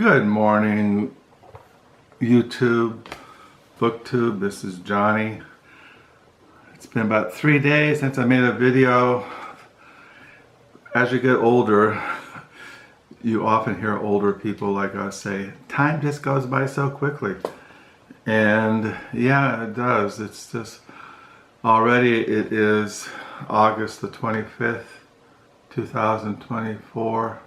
Good morning, YouTube, BookTube. This is Johnny. It's been about 3 days since I made a video. As you get older, you often hear older people like us say, time just goes by so quickly. And yeah, it does. It's just, already it is August the 25th, 2024.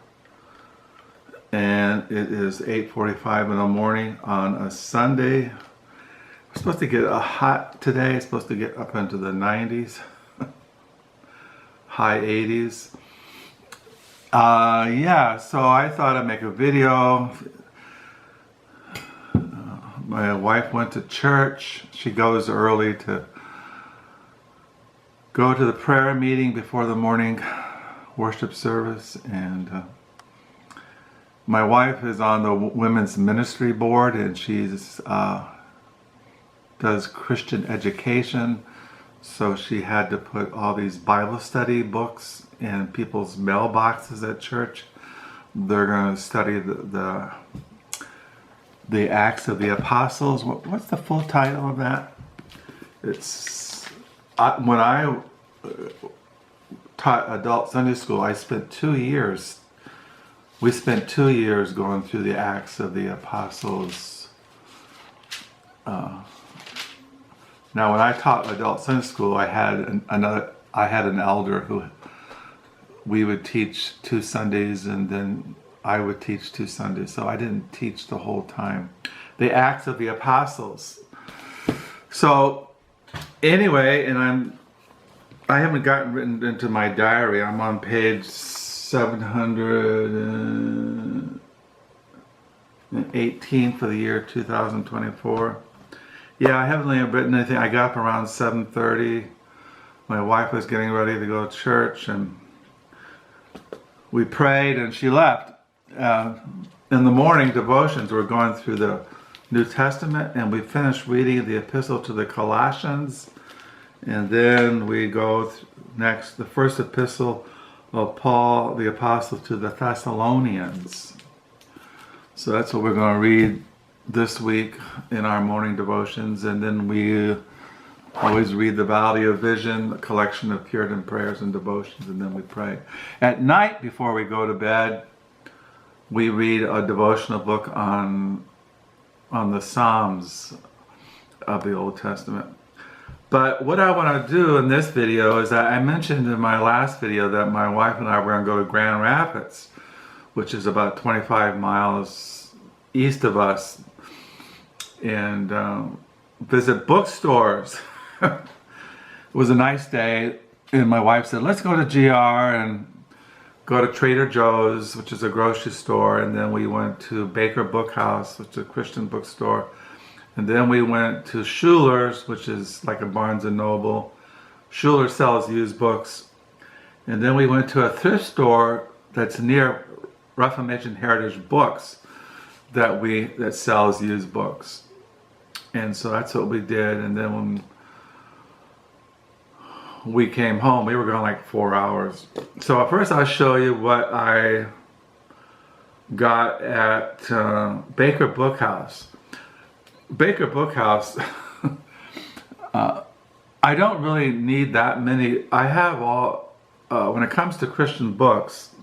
And it is 8:45 in the morning on a Sunday. We're supposed to get a hot today. It's supposed to get up into the 90s, high 80s. Yeah, so I thought I'd make a video. My wife went to church. She goes early to go to the prayer meeting before the morning worship service, and my wife is on the women's ministry board, and she's does Christian education, so she had to put all these Bible study books in people's mailboxes at church. They're going to study the Acts of the Apostles. What's the full title of that? It's when I taught adult Sunday school, I spent 2 years. We spent 2 years going through the Acts of the Apostles. Now, when I taught adult Sunday school, I had an elder who we would teach 2 Sundays, and then I would teach 2 Sundays. So I didn't teach the whole time. The Acts of the Apostles. So anyway, and I haven't gotten written into my diary. I'm on page 718 for the year 2024. Yeah, I haven't really written anything. I got up around 7:30. My wife was getting ready to go to church, and we prayed, and she left. In the morning devotions, we're going through the New Testament, and we finished reading the epistle to the Colossians, and then we go next, the first epistle of Paul the Apostle to the Thessalonians. So that's what we're going to read this week in our morning devotions, and then we always read the Valley of Vision, a collection of Puritan prayers and devotions, and then we pray. At night, before we go to bed, we read a devotional book on the Psalms of the Old Testament. But what I want to do in this video is that I mentioned in my last video that my wife and I were going to go to Grand Rapids, which is about 25 miles east of us, and visit bookstores. It was a nice day, and my wife said, let's go to GR and go to Trader Joe's, which is a grocery store, and then we went to Baker Bookhouse, which is a Christian bookstore. And then we went to Schuler's, which is like a Barnes & Noble. Schuler sells used books. And then we went to a thrift store that's near Reformation Heritage Books that sells used books. And so that's what we did. And then when we came home, we were gone like 4 hours. So first I'll show you what I got at Baker Bookhouse. Baker Bookhouse, I don't really need that many. I have all, when it comes to Christian books,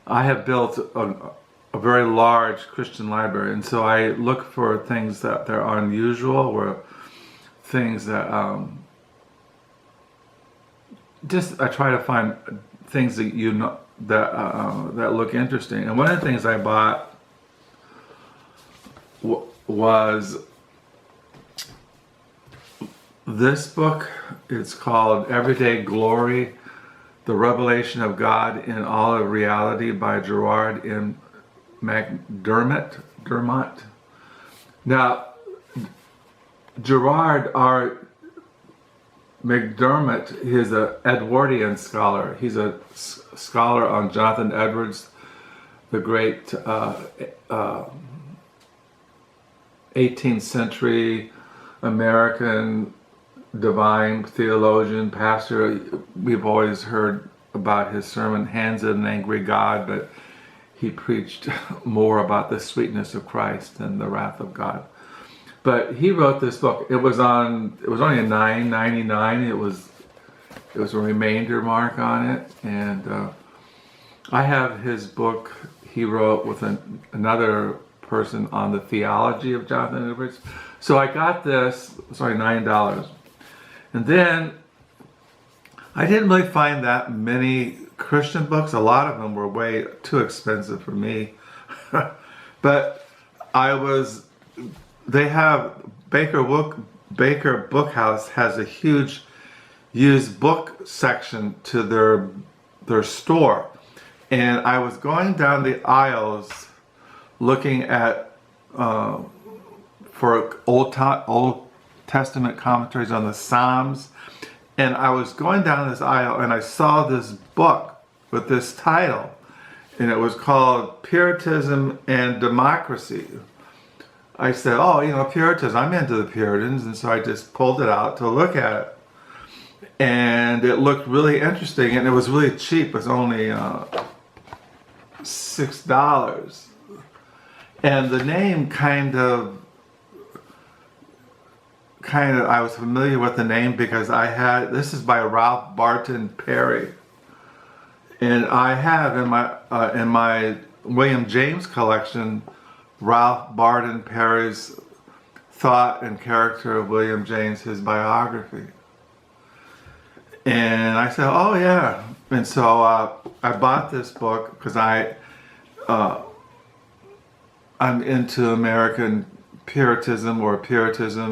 I have built a very large Christian library, and so I look for things that are unusual, or things that, I try to find things that that look interesting. And one of the things I bought was this book. It's called Everyday Glory, The Revelation of God in All of Reality by Gerald and McDermott. Now, Gerald R. McDermott is an Edwardian scholar. He's a scholar on Jonathan Edwards, the great 18th century American divine theologian, pastor. We've always heard about his sermon, Hands of an Angry God, but he preached more about the sweetness of Christ than the wrath of God. But he wrote this book. It was only a $9.99. It was a remainder mark on it, and I have his book he wrote with another person on the theology of Jonathan Edwards. So I got this, $9. And then I didn't really find that many Christian books. A lot of them were way too expensive for me. But they have, Baker Bookhouse has a huge used book section to their store. And I was going down the aisles looking at for Old Testament commentaries on the Psalms, and I was going down this aisle and I saw this book with this title, and it was called Puritanism and Democracy. I said, oh, Puritanism, I'm into the Puritans, and so I just pulled it out to look at it. And it looked really interesting, and it was really cheap. It was only $6. And the name kind of I was familiar with the name because this is by Ralph Barton Perry. And I have in my William James collection, Ralph Barton Perry's Thought and Character of William James, his biography. And I said, oh yeah. And so I bought this book because I'm into American Puritanism,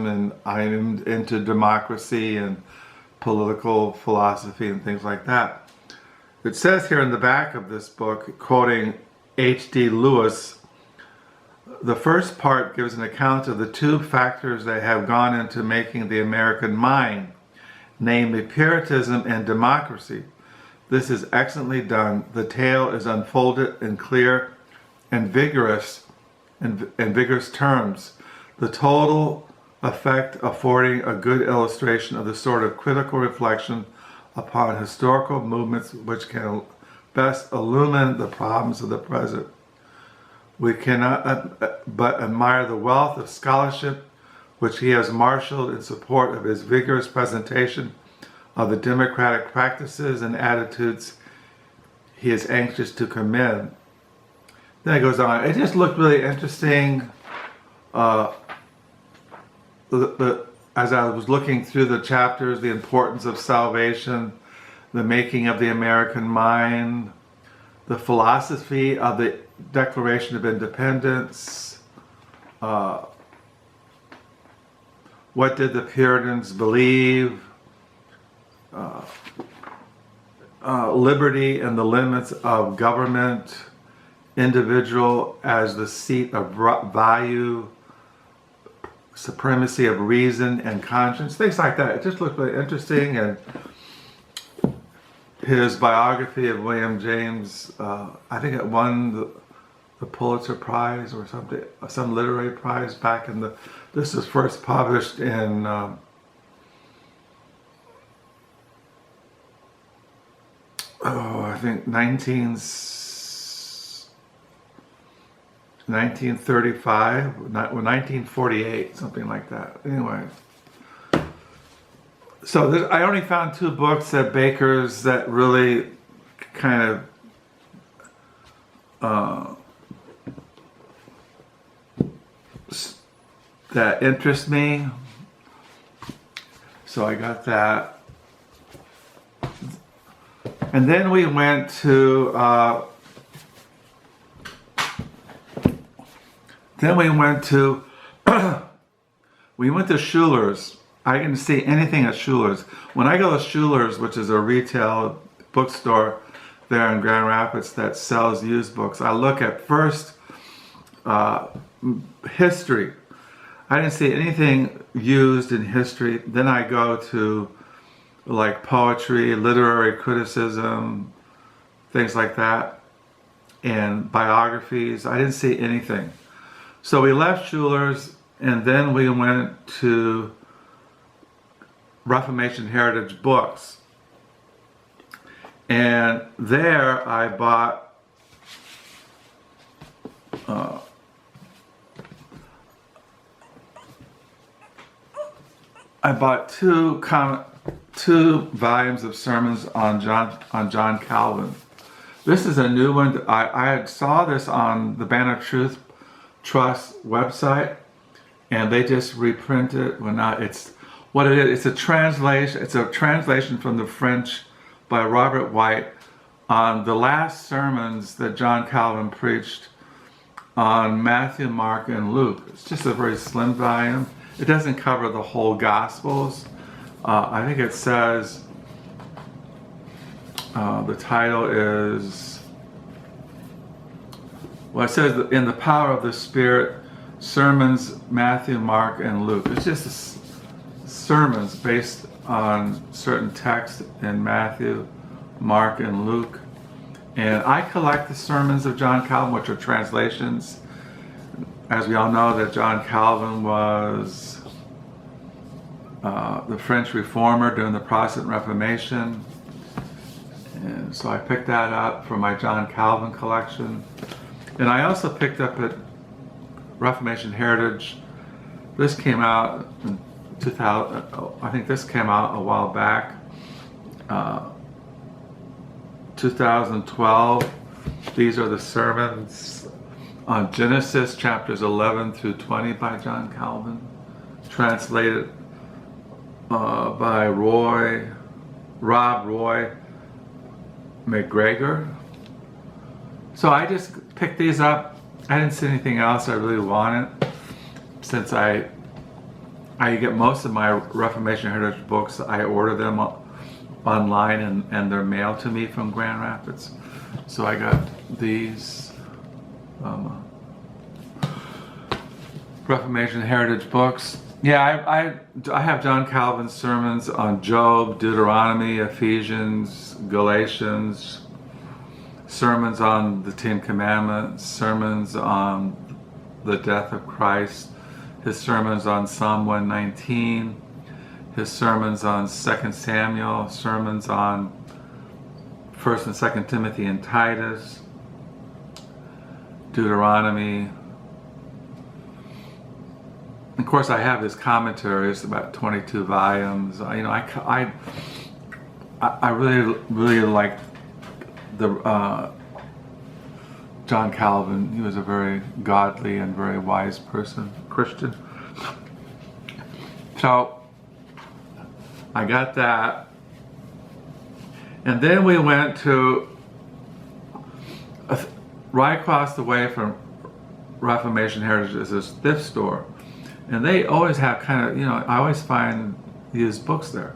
and I'm into democracy and political philosophy and things like that. It says here in the back of this book, quoting H.D. Lewis, the first part gives an account of the two factors that have gone into making the American mind, namely Puritanism and democracy. This is excellently done. The tale is unfolded in clear and vigorous terms, the total effect affording a good illustration of the sort of critical reflection upon historical movements which can best illumine the problems of the present. We cannot but admire the wealth of scholarship which he has marshaled in support of his vigorous presentation of the democratic practices and attitudes he is anxious to commend. Then it goes on. It just looked really interesting. As I was looking through the chapters, the importance of salvation, the making of the American mind, the philosophy of the Declaration of Independence, what did the Puritans believe, liberty and the limits of government, individual as the seat of value, supremacy of reason and conscience, things like that. It just looked really interesting. And his biography of William James, I think it won the Pulitzer Prize or something, some literary prize back in this was first published in I think 1935, 1948, something like that. Anyway, so I only found two books at Baker's that really kind of that interest me. So I got that. And then we went to Schuler's. I didn't see anything at Schuler's. When I go to Schuler's, which is a retail bookstore there in Grand Rapids that sells used books, I look at first history. I didn't see anything used in history. Then I go to like poetry, literary criticism, things like that, and biographies. I didn't see anything. So we left Schuler's, and then we went to Reformation Heritage Books. And there I bought I bought two volumes of sermons on John Calvin. This is a new one. I saw this on the Banner Truth Trust website, and they just reprinted. Well, not it's what it is. It's a translation. It's a translation from the French by Robert White on the last sermons that John Calvin preached on Matthew, Mark, and Luke. It's just a very slim volume. It doesn't cover the whole Gospels. I think it says the title is, well, it says In the Power of the Spirit, Sermons, Matthew, Mark, and Luke. It's just sermons based on certain texts in Matthew, Mark, and Luke. And I collect the sermons of John Calvin, which are translations. As we all know, that John Calvin was the French reformer during the Protestant Reformation. And so I picked that up for my John Calvin collection. And I also picked up at Reformation Heritage. This came out in 2000, I think this came out a while back. 2012. These are the sermons on Genesis chapters 11 through 20 by John Calvin, translated by Rob Roy McGregor. So I just picked these up. I didn't see anything else I really wanted, since I get most of my Reformation Heritage books. I order them online and they're mailed to me from Grand Rapids. So I got these Reformation Heritage books. Yeah, I have John Calvin's sermons on Job, Deuteronomy, Ephesians, Galatians, sermons on the Ten Commandments, sermons on the death of Christ, his sermons on Psalm 119, his sermons on 2 Samuel, sermons on 1 and 2 Timothy and Titus, Deuteronomy. Of course, I have his commentaries, about 22 volumes. You know, I really like the John Calvin. He was a very godly and very wise person, Christian. So I got that, and then we went to right across the way from Reformation Heritage is this thrift store. And they always have kind of, you know, I always find used books there.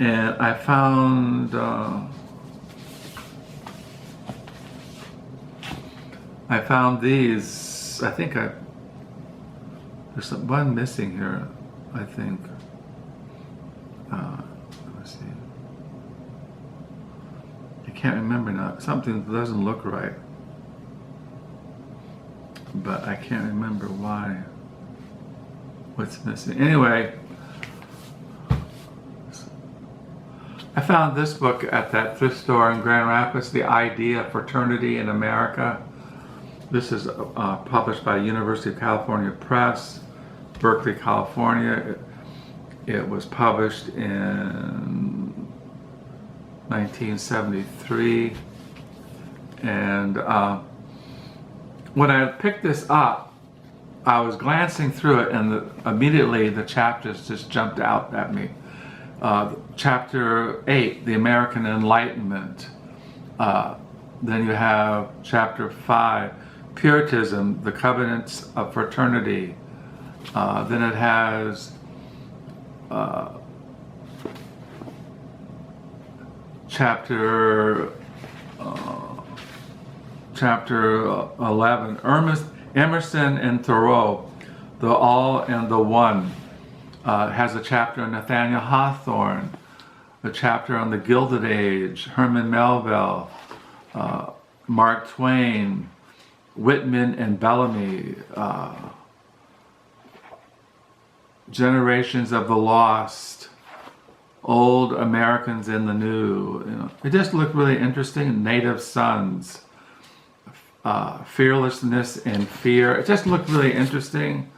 And I found these. I think there's one missing here, I think. Let's see. I can't remember now. Something doesn't look right. But I can't remember why. What's missing? Anyway, I found this book at that thrift store in Grand Rapids, The Idea of Fraternity in America. This is published by University of California Press, Berkeley, California. It was published in 1973. And when I picked this up, I was glancing through it, and immediately the chapters just jumped out at me. Chapter 8, The American Enlightenment. Then you have chapter 5, Puritanism, the Covenants of Fraternity. Then it has chapter 11, Emerson and Thoreau, The All and the One. Has a chapter on Nathaniel Hawthorne, a chapter on the Gilded Age, Herman Melville, Mark Twain, Whitman and Bellamy, Generations of the Lost, Old Americans in the New. You know, it just looked really interesting. Native Sons, fearlessness and fear. It just looked really interesting.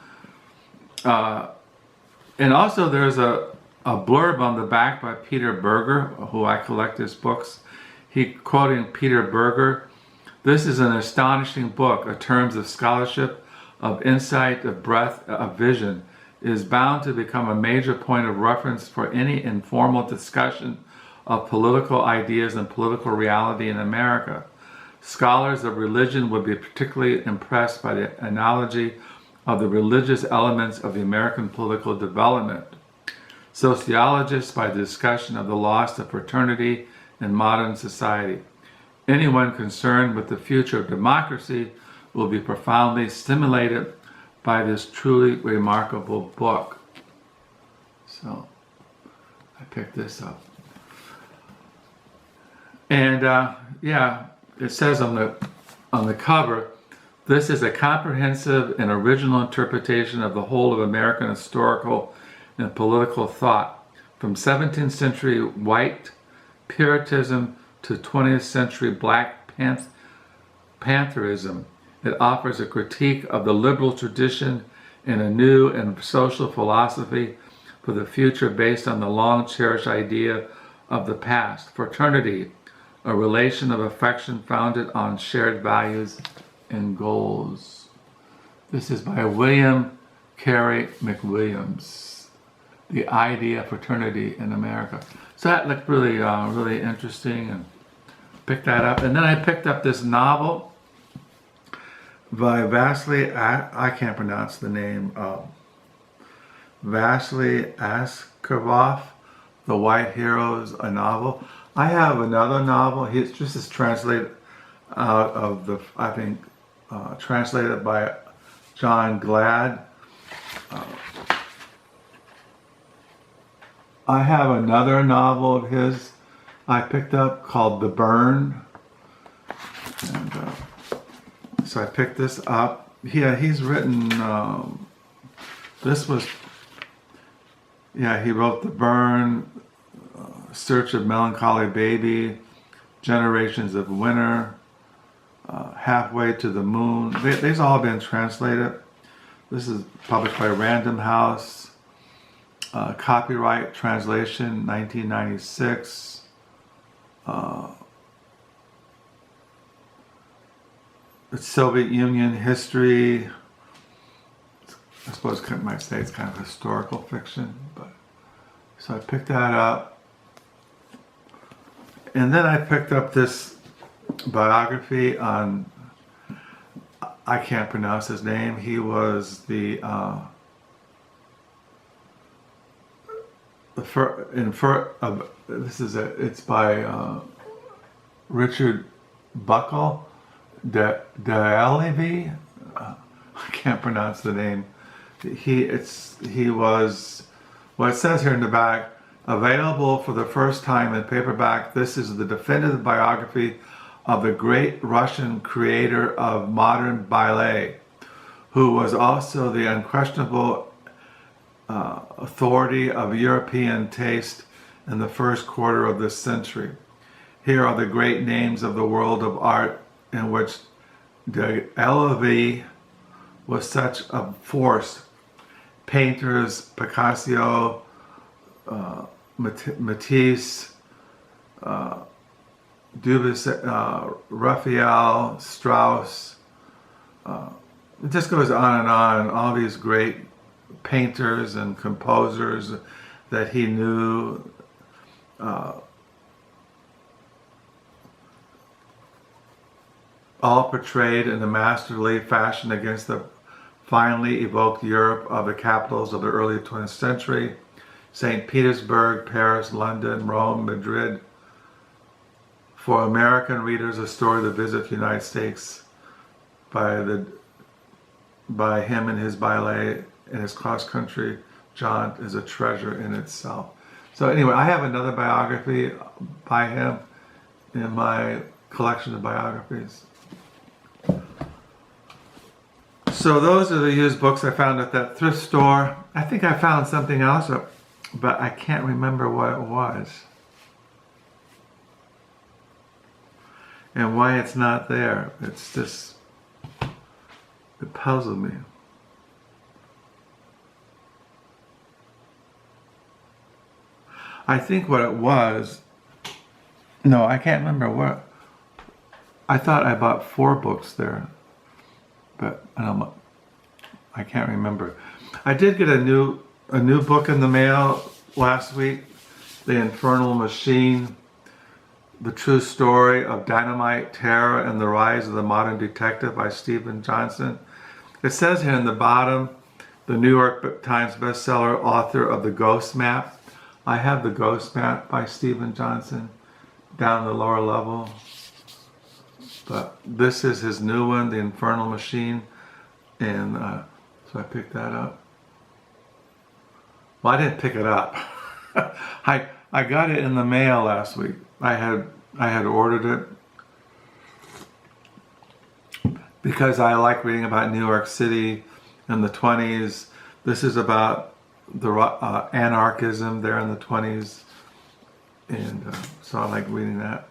And also there's a blurb on the back by Peter Berger, who I collect his books. He quoting Peter Berger, "This is an astonishing book in terms of scholarship, of insight, of breadth, of vision. It is bound to become a major point of reference for any informal discussion of political ideas and political reality in America. Scholars of religion would be particularly impressed by the analogy of the religious elements of the American political development. Sociologists by the discussion of the loss of fraternity in modern society. Anyone concerned with the future of democracy will be profoundly stimulated by this truly remarkable book." So I picked this up. And yeah, it says on the cover, "This is a comprehensive and original interpretation of the whole of American historical and political thought, from 17th century white Puritanism to 20th century Black Pantherism. It offers a critique of the liberal tradition and a new and social philosophy for the future based on the long-cherished idea of the past. Fraternity, a relation of affection founded on shared values and goals." This is by William Carey McWilliams. The Idea of Fraternity in America. So that looked really, really interesting, and picked that up. And then I picked up this novel by Vassily, I can't pronounce the name, Vassily Aksyonov, The White Heroes, a novel. I have another novel. This is translated out of the, I think, translated by John Glad. I have another novel of his I picked up called The Burn. And so I picked this up. Yeah, he's written, this was, yeah, he wrote The Burn, Search of Melancholy Baby, Generations of Winter, Halfway to the Moon. These all been translated. This is published by Random House. Copyright translation 1996. It's Soviet Union history. I suppose I might say it's kind of historical fiction, but so I picked that up. And then I picked up this biography on, I can't pronounce his name. He was it's by Richard Buckle, Diaghilev. I can't pronounce the name. He was, well, it says here in the back, available for the first time in paperback. This is the definitive biography of the great Russian creator of modern ballet, who was also the unquestionable authority of European taste in the first quarter of this century. Here are the great names of the world of art in which Diaghilev was such a force. Painters, Picasso, Matisse, Debussy, Raphael, Strauss. It just goes on and on. All these great painters and composers that he knew. All portrayed in a masterly fashion against the finely evoked Europe of the capitals of the early 20th century. St. Petersburg, Paris, London, Rome, Madrid. For American readers, a story to visit the United States by him and his ballet and his cross-country jaunt is a treasure in itself. So anyway, I have another biography by him in my collection of biographies. So those are the used books I found at that thrift store. I think I found something else, but I can't remember what it was. And why it's not there. It's just It puzzled me. I think what it was, no, I can't remember what. I thought I bought 4 books there, but I can't remember. I did get a new book in the mail last week, The Infernal Machine, The True Story of Dynamite, Terror, and the Rise of the Modern Detective by Stephen Johnson. It says here in the bottom, the New York Times bestseller, author of The Ghost Map. I have The Ghost Map by Stephen Johnson down the lower level. But this is his new one, The Infernal Machine. And so I picked that up. Well, I didn't pick it up. I got it in the mail last week. I had ordered it because I like reading about New York City in the 20s. This is about the anarchism there in the 20s, and so I like reading that.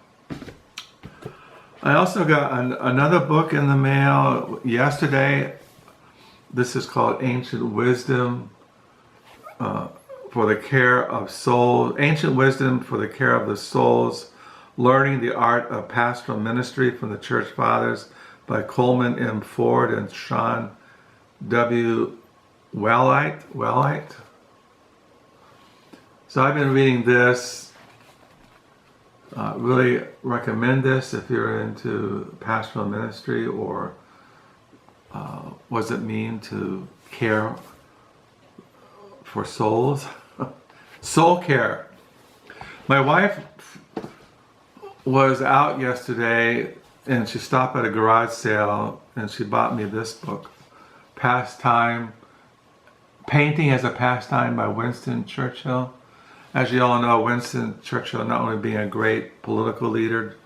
I also got another book in the mail yesterday. This is called Ancient Wisdom for the Care of Souls. Ancient Wisdom for the Care of the Souls, Learning the Art of Pastoral Ministry from the Church Fathers by Coleman M. Ford and Shawn W. Wilhite. So I've been reading this. Really recommend this if you're into pastoral ministry or what does it mean to care for souls. Soul care. My wife was out yesterday and she stopped at a garage sale and she bought me this book, Pastime, Painting as a Pastime by Winston Churchill. As you all know, Winston Churchill, not only being a great political leader,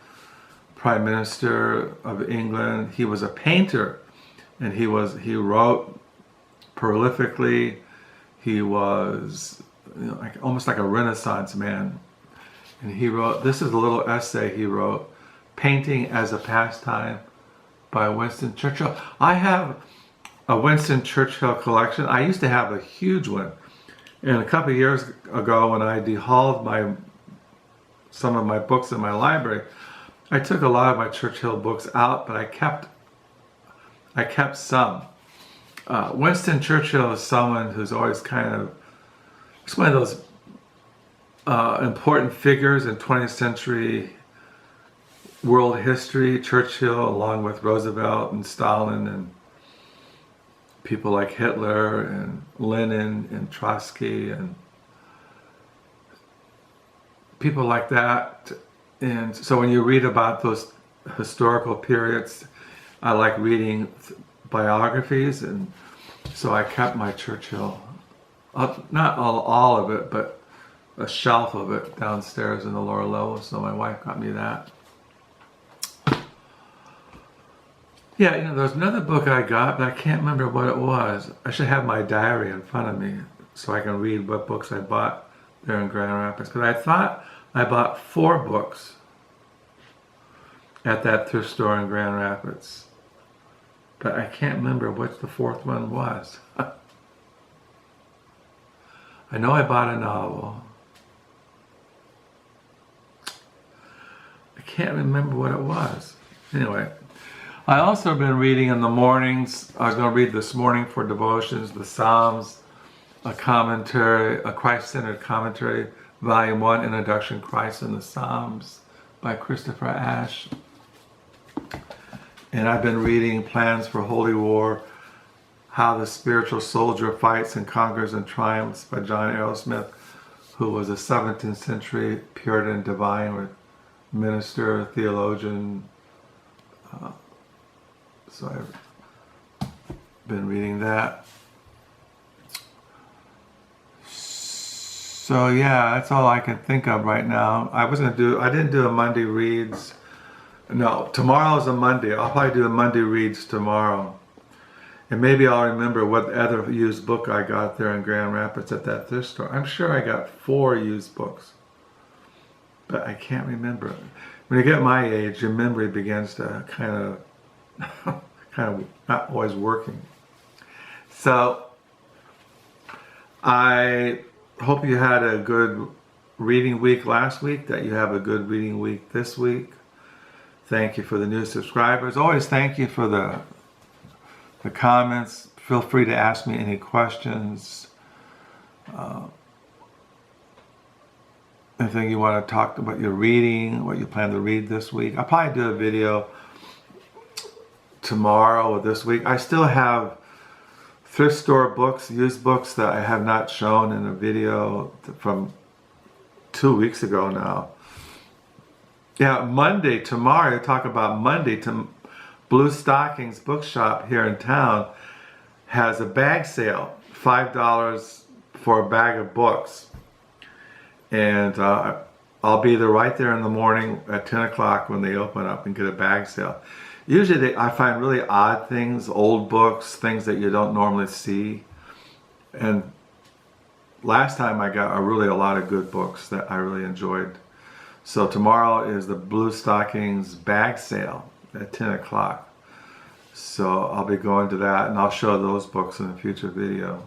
Prime Minister of England, he was a painter, and he wrote prolifically. He was almost like a Renaissance man. And he wrote, this is a little essay he wrote, Painting as a Pastime by Winston Churchill. I have a Winston Churchill collection. I used to have a huge one. And a couple of years ago, when I dehauled some of my books in my library, I took a lot of my Churchill books out, but I kept some. Winston Churchill is someone who's always he's one of those important figures in 20th century world history. Churchill, along with Roosevelt and Stalin and people like Hitler and Lenin and Trotsky and people like that. And so when you read about those historical periods, I like reading biographies, and so I kept my Churchill, not all of it, but a shelf of it downstairs in the lower level, so my wife got me that. Yeah, there's another book I got, but I can't remember what it was. I should have my diary in front of me so I can read what books I bought there in Grand Rapids. Because I thought I bought 4 books at that thrift store in Grand Rapids. But I can't remember which the 4th one was. I know I bought a novel. I can't remember what it was. Anyway. I also been reading in the mornings. I was going to read this morning for devotions, the Psalms, a commentary, a Christ-centered commentary, Volume 1, Introduction, Christ and the Psalms by Christopher Ash. And I've been reading Plans for Holy War, How the Spiritual Soldier Fights and Conquers and Triumphs by John Arrowsmith, who was a 17th century Puritan divine minister, theologian. So I've been reading that. So yeah, that's all I can think of right now. I didn't do a Monday reads. No, tomorrow's a Monday. I'll probably do a Monday reads tomorrow. And maybe I'll remember what other used book I got there in Grand Rapids at that thrift store. I'm sure I got 4 used books, but I can't remember. When you get my age, your memory begins to kind of kind of not always working. So I hope you had a good reading week last week, that you have a good reading week this week. Thank you for the new subscribers. Always thank you for the comments. Feel free to ask me any questions. Anything you want to talk about your reading, what you plan to read this week. I'll probably do a video tomorrow or this week. I still have thrift store books, used books that I have not shown in a video from 2 weeks ago now. Yeah, Monday, tomorrow, I talk about Monday, Blue Stockings Bookshop here in town has a bag sale, $5 for a bag of books. And I'll be there right there in the morning at 10 o'clock when they open up and get a bag sale. Usually I find really odd things, old books, things that you don't normally see. And last time I got really a lot of good books that I really enjoyed. So tomorrow is the Blue Stockings bag sale at 10 o'clock. So I'll be going to that, and I'll show those books in a future video.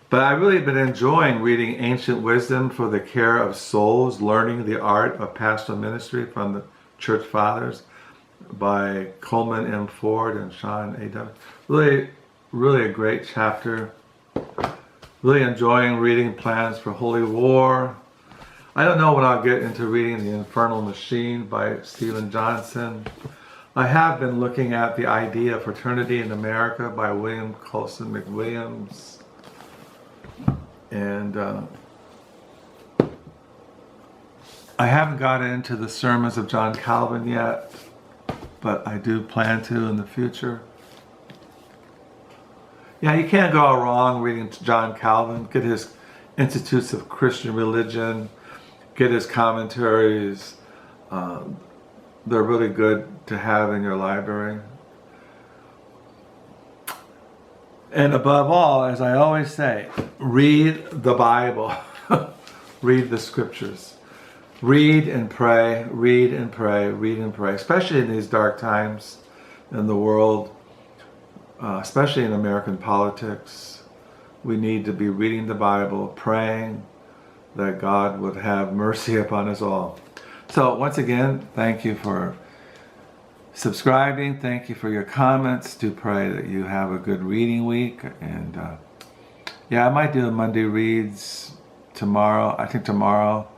But I've really been enjoying reading Ancient Wisdom for the Care of Souls, Learning the Art of Pastoral Ministry from the Church Fathers by Coleman M. Ford and Shawn A.W. Really, really a great chapter. Really enjoying reading Plans for Holy War. I don't know when I'll get into reading The Infernal Machine by Stephen Johnson. I have been looking at The Idea of Fraternity in America by William Colson McWilliams. And I haven't gotten into the sermons of John Calvin yet, but I do plan to in the future. Yeah, you can't go wrong reading John Calvin. Get his Institutes of Christian Religion, get his commentaries. They're really good to have in your library. And above all, as I always say, read the Bible. Read the scriptures. Read and pray, read and pray, read and pray. Especially in these dark times in the world, especially in American politics. We need to be reading the Bible, praying that God would have mercy upon us all. So once again, thank you for subscribing. Thank you for your comments. Do pray that you have a good reading week. And yeah, I might do a Monday reads tomorrow. I think tomorrow,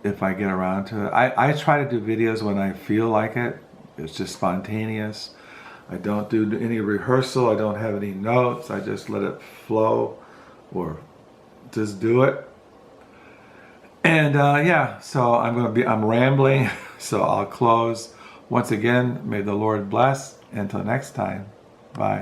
if I get around to it. I try to do videos when I feel like it. It's just spontaneous. I don't do any rehearsal. I don't have any notes. I just let it flow or just do it. And yeah, so I'm rambling, so I'll close. Once again, may the Lord bless. Until next time, bye.